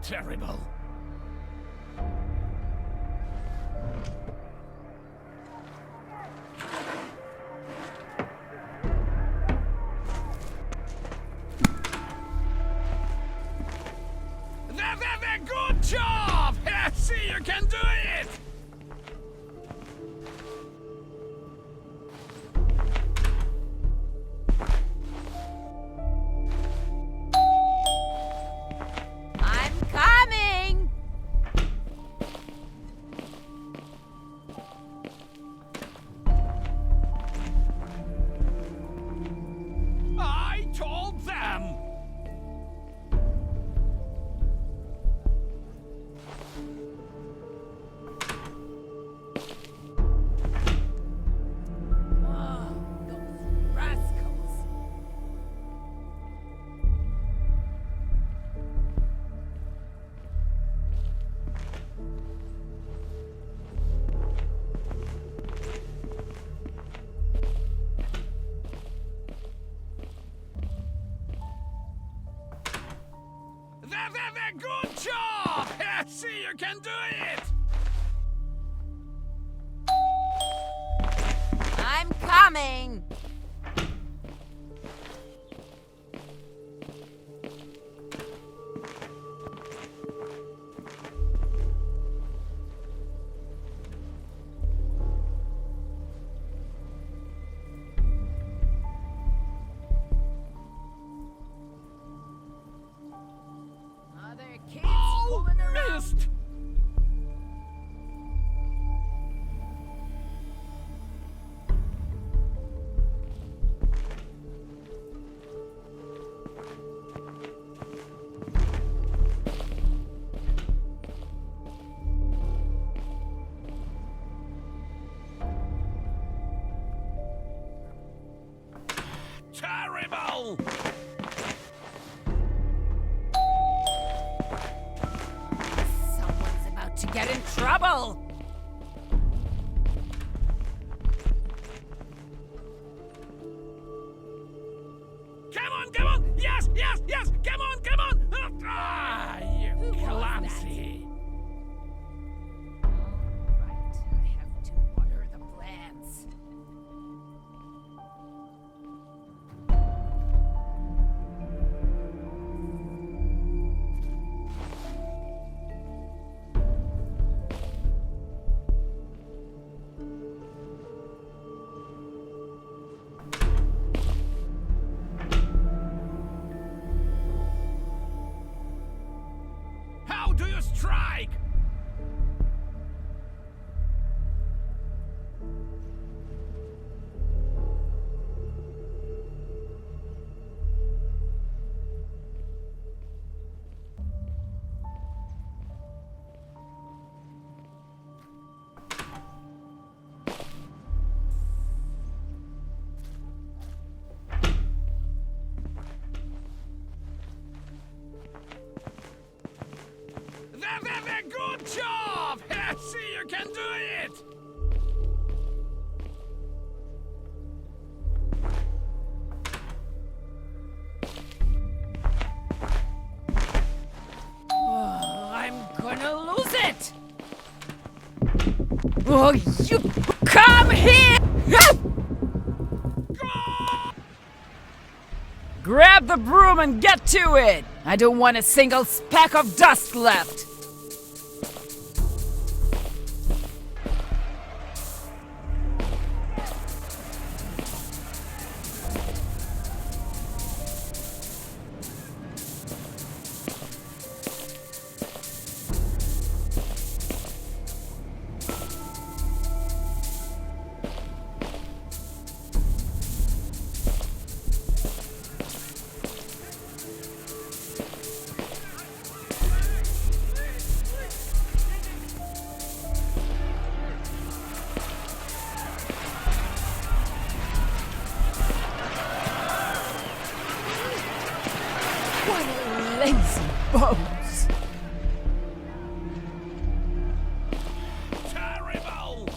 Terrible. There, good job! See, you can do it! I'm coming! I told them! Oh, those rascals. There, good job! See, you can do it! I'm coming! Other kids Oh, fooling around. missed! Terrible! Someone's about to get in trouble! Come on! Yes! Come on! Ah, you Who was clumsy! Right, I have to water the plants. How do you strike? There, good job! See, you can do it! Oh, I'm gonna lose it! Oh, you come here! Grab the broom and get to it! I don't want a single speck of dust left! Lazy bones! Terrible!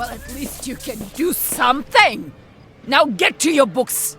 Well, at least you can do something! Now get to your books!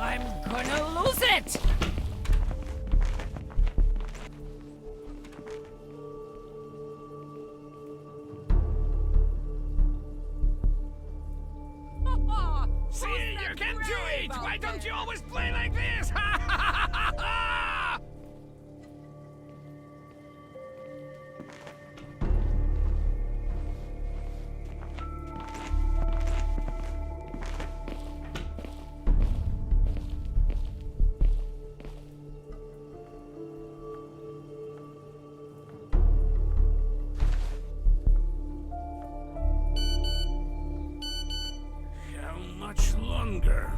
I'm gonna lose it! See, you can do it! Why don't you always play like this? Ha ha ha ha ha! How much longer?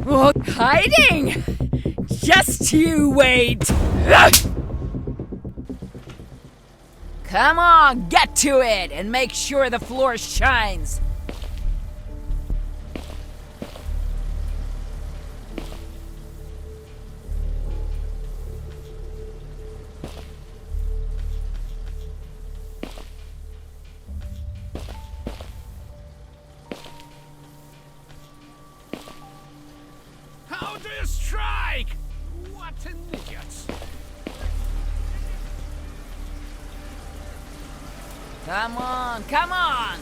Well, hiding! Just you wait! Come on, get to it, and make sure the floor shines. How do you strike? What an idiot! Come on, come on!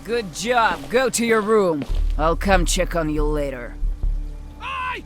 Good job. Go to your room. I'll come check on you later. I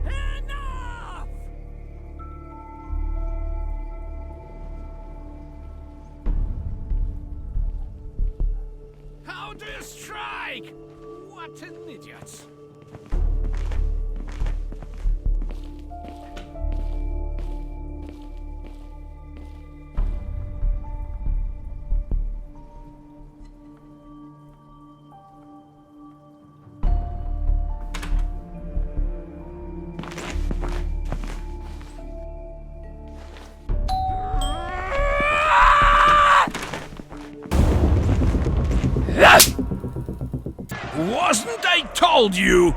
Enough! How do you strike? What an idiot! Wasn't I told you?